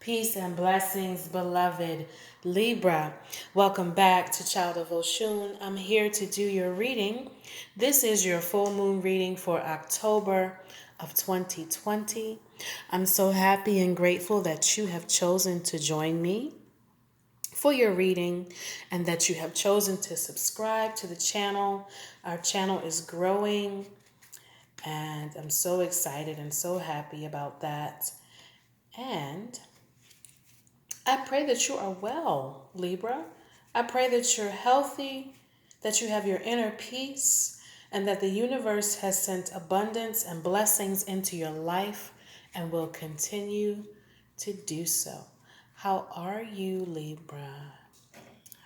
Peace and blessings, beloved Libra. Welcome back to Child of Oshun. I'm here to do your reading. This is your full moon reading for October of 2020. I'm so happy and grateful that you have chosen to join me for your reading and that you have chosen to subscribe to the channel. Our channel is growing and I'm so excited and so happy about that. And I pray that you are well, Libra. I pray that you're healthy, that you have your inner peace, and that the universe has sent abundance and blessings into your life and will continue to do so. How are you, Libra?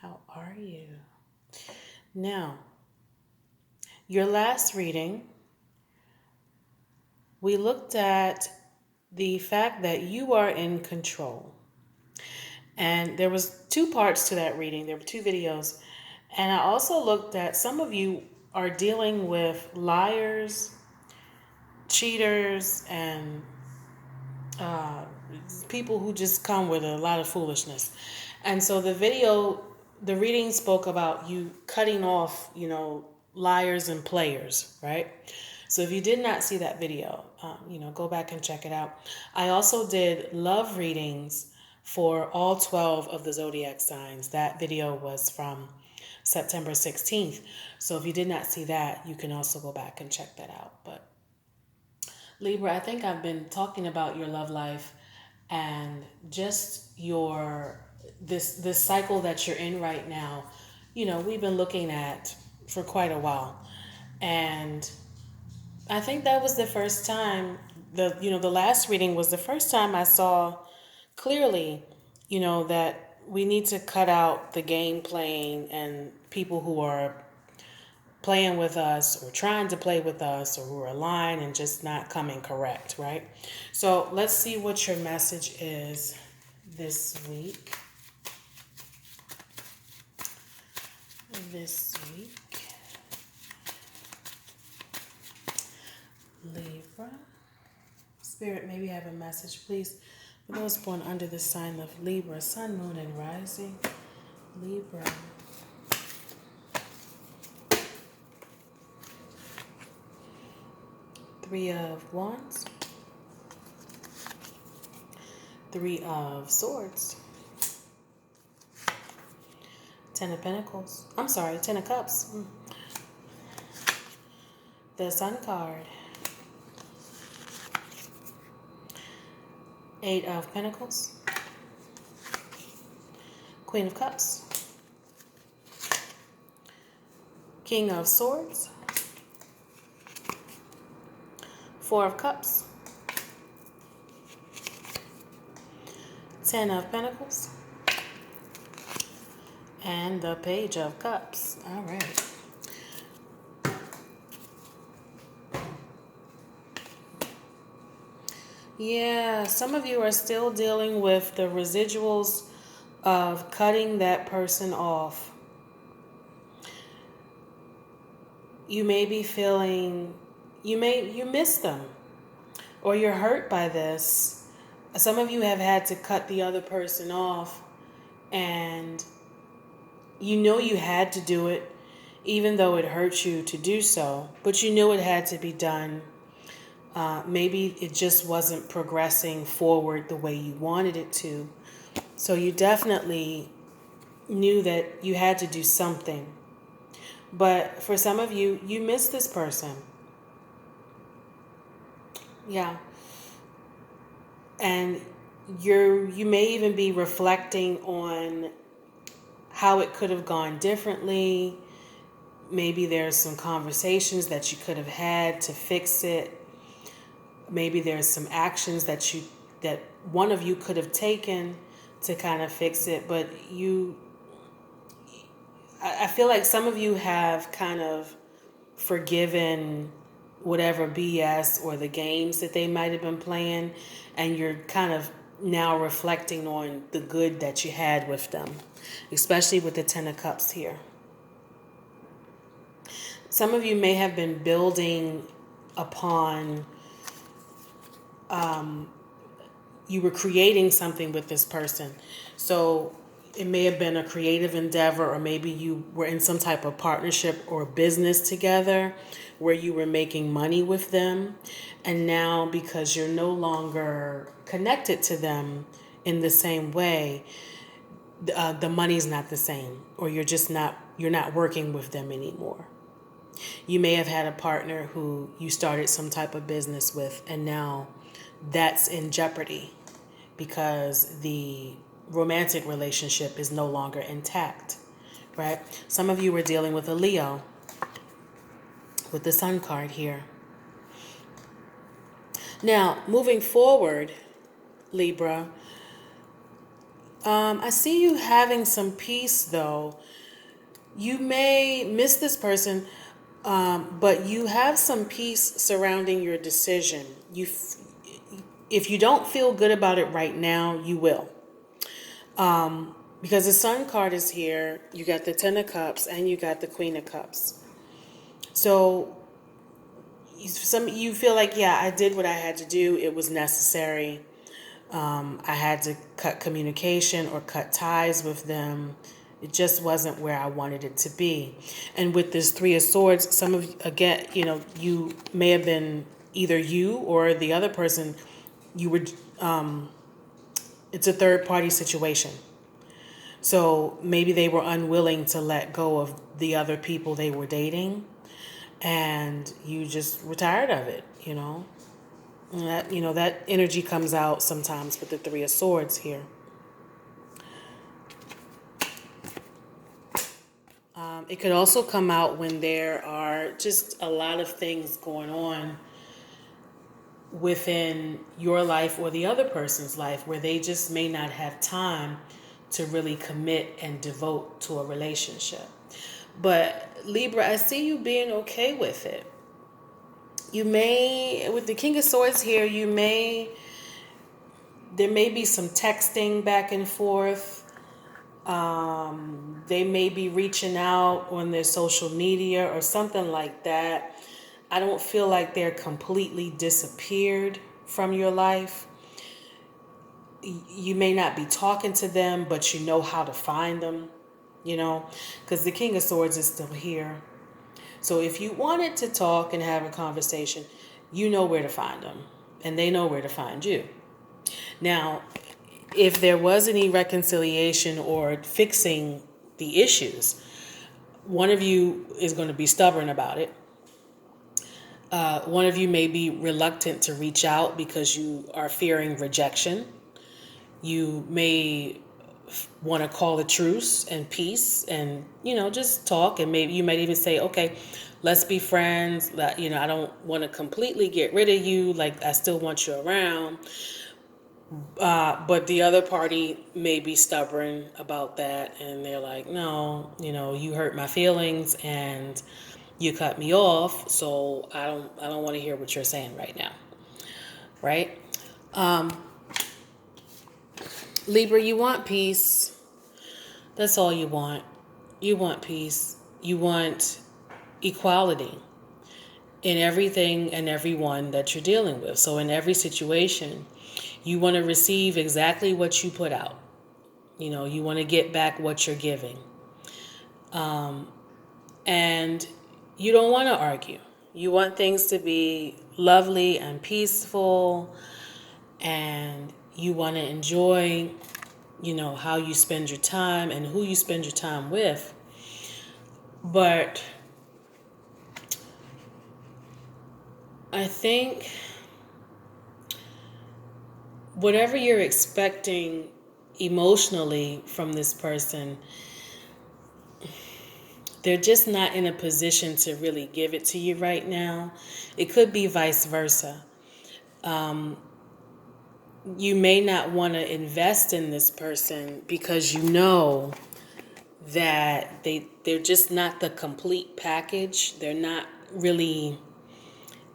How are you? Now, your last reading, we looked at the fact that you are in control. And there was two parts to that reading. There were two videos. And I also looked at some of you are dealing with liars, cheaters, and people who just come with a lot of foolishness. And so the reading spoke about you cutting off, liars and players, right? So if you did not see that video, go back and check it out. I also did love readings for all 12 of the zodiac signs. That video was from September 16th. So if you did not see that, you can also go back and check that out. But Libra, I think I've been talking about your love life and just your this cycle that you're in right now. We've been looking at for quite a while. And I think that was the first time the last reading was the first time I saw clearly, that we need to cut out the game playing and people who are playing with us or trying to play with us or who are lying and just not coming correct, right? So let's see what your message is this week. Libra. Spirit, maybe have a message, please. For those born under the sign of Libra, sun, moon, and rising. Libra. Three of Wands. Three of Swords. Ten of Pentacles. I'm sorry, Ten of Cups. The Sun card. Eight of Pentacles. Queen of Cups. King of Swords. Four of Cups. Ten of Pentacles. And the Page of Cups. All right. Yeah, some of you are still dealing with the residuals of cutting that person off. You may be feeling, you miss them, or you're hurt by this. Some of you have had to cut the other person off, and you had to do it, even though it hurt you to do so, but you knew it had to be done. Maybe it just wasn't progressing forward the way you wanted it to. So you definitely knew that you had to do something. But for some of you, you miss this person. Yeah. And you may even be reflecting on how it could have gone differently. Maybe there's some conversations that you could have had to fix it. Maybe there's some actions that one of you could have taken to kind of fix it, but I feel like some of you have kind of forgiven whatever BS or the games that they might have been playing, and you're kind of now reflecting on the good that you had with them, especially with the Ten of Cups here. Some of you may have been building upon you were creating something with this person. So it may have been a creative endeavor, or maybe you were in some type of partnership or business together where you were making money with them. And now, because you're no longer connected to them in the same way, the money's not the same, or you're not working with them anymore. You may have had a partner who you started some type of business with, and now that's in jeopardy because the romantic relationship is no longer intact, right? Some of you were dealing with a Leo with the Sun card here. Now, moving forward, Libra, I see you having some peace, though. You may miss this person, but you have some peace surrounding your decision. If you don't feel good about it right now, you will. Because the Sun card is here, you got the Ten of Cups, and you got the Queen of Cups. So you feel like, yeah, I did what I had to do. It was necessary. I had to cut communication or cut ties with them. It just wasn't where I wanted it to be. And with this Three of Swords, some of, again, you may have been either you or the other person, you were, it's a third party situation. So maybe they were unwilling to let go of the other people they were dating, and you just were tired of it, And that energy comes out sometimes with the Three of Swords here. It could also come out when there are just a lot of things going on within your life or the other person's life where they just may not have time to really commit and devote to a relationship. But Libra, I see you being okay with it. You may, with the King of Swords here, there may be some texting back and forth. They may be reaching out on their social media or something like that. I don't feel like they're completely disappeared from your life. You may not be talking to them, but you know how to find them, because the King of Swords is still here. So if you wanted to talk and have a conversation, you know where to find them, and they know where to find you. Now, if there was any reconciliation or fixing the issues, one of you is going to be stubborn about it. One of you may be reluctant to reach out because you are fearing rejection. You may want to call a truce and peace and, just talk. And maybe you might even say, okay, let's be friends. I don't want to completely get rid of you. Like, I still want you around. But the other party may be stubborn about that, and they're like, no, you hurt my feelings and you cut me off, so I don't want to hear what you're saying right now. Right? Libra, you want peace. That's all you want. You want peace. You want equality in everything and everyone that you're dealing with. So in every situation, you want to receive exactly what you put out. You want to get back what you're giving. And you don't want to argue. You want things to be lovely and peaceful. And you want to enjoy, how you spend your time and who you spend your time with. But I think whatever you're expecting emotionally from this person, they're just not in a position to really give it to you right now. It could be vice versa. You may not want to invest in this person because you know that they're just not the complete package. They're not really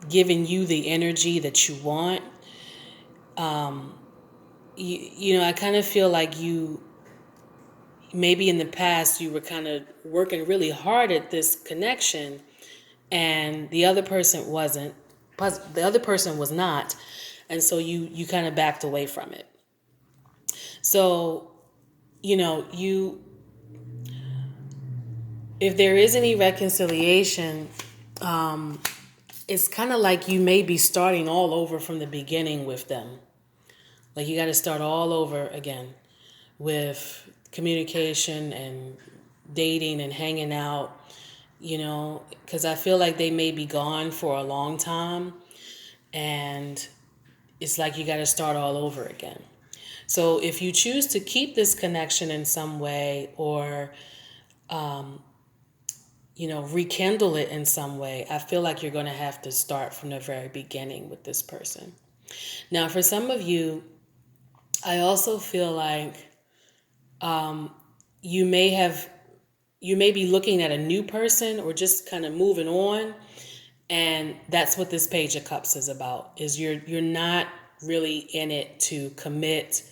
giving you the energy that you want. I kind of feel like maybe in the past you were kind of working really hard at this connection, and the other person wasn't. The other person was not, And so you kind of backed away from it. So, if there is any reconciliation, it's kind of like you may be starting all over from the beginning with them. Like you got to start all over again with communication and dating and hanging out, because I feel like they may be gone for a long time, and it's like you got to start all over again. So if you choose to keep this connection in some way, or rekindle it in some way, I feel like you're going to have to start from the very beginning with this person. Now, for some of you, I also feel like you may be looking at a new person or just kind of moving on, and that's what this Page of Cups is about. Is you're not really in it to commit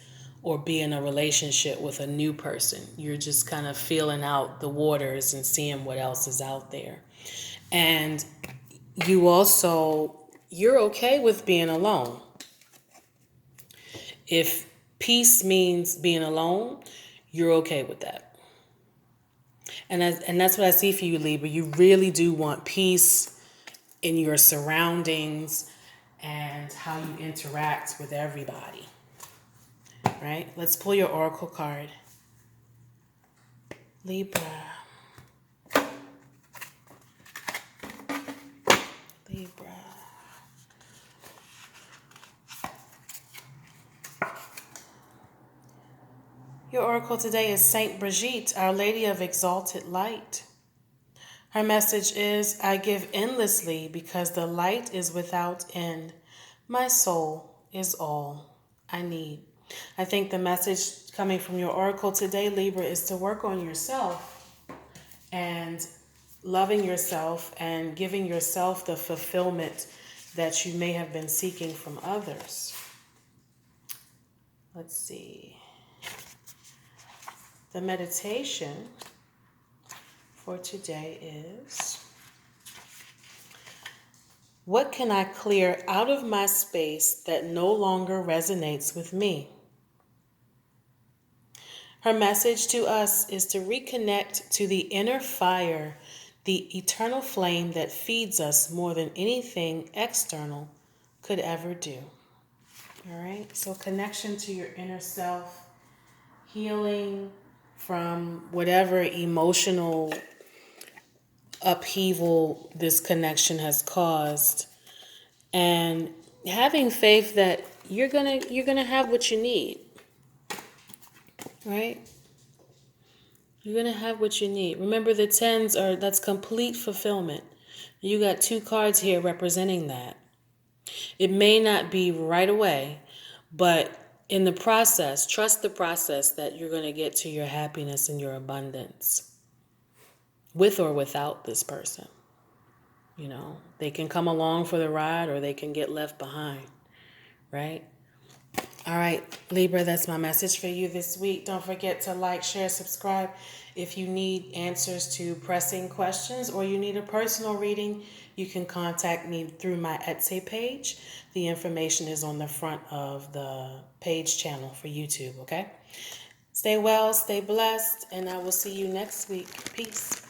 or be in a relationship with a new person. You're just kind of feeling out the waters and seeing what else is out there. And you're okay with being alone. If peace means being alone, you're okay with that. And that's what I see for you, Libra. You really do want peace in your surroundings and how you interact with everybody. Right? Let's pull your oracle card. Libra. Libra. Your oracle today is Saint Brigitte, Our Lady of Exalted Light. Her message is, I give endlessly because the light is without end. My soul is all I need. I think the message coming from your oracle today, Libra, is to work on yourself and loving yourself and giving yourself the fulfillment that you may have been seeking from others. Let's see. The meditation for today is, what can I clear out of my space that no longer resonates with me? Her message to us is to reconnect to the inner fire, the eternal flame that feeds us more than anything external could ever do. All right, so connection to your inner self, healing from whatever emotional upheaval this connection has caused, and having faith that you're gonna have what you need. Right? You're gonna have what you need. Remember, the tens that's complete fulfillment. You got 2 cards here representing that. It may not be right away, but in the process, trust the process that you're gonna get to your happiness and your abundance. With or without this person. They can come along for the ride or they can get left behind, right? All right, Libra, that's my message for you this week. Don't forget to like, share, subscribe. If you need answers to pressing questions or you need a personal reading, you can contact me through my Etsy page. The information is on the front of the page channel for YouTube, okay? Stay well, stay blessed, and I will see you next week. Peace.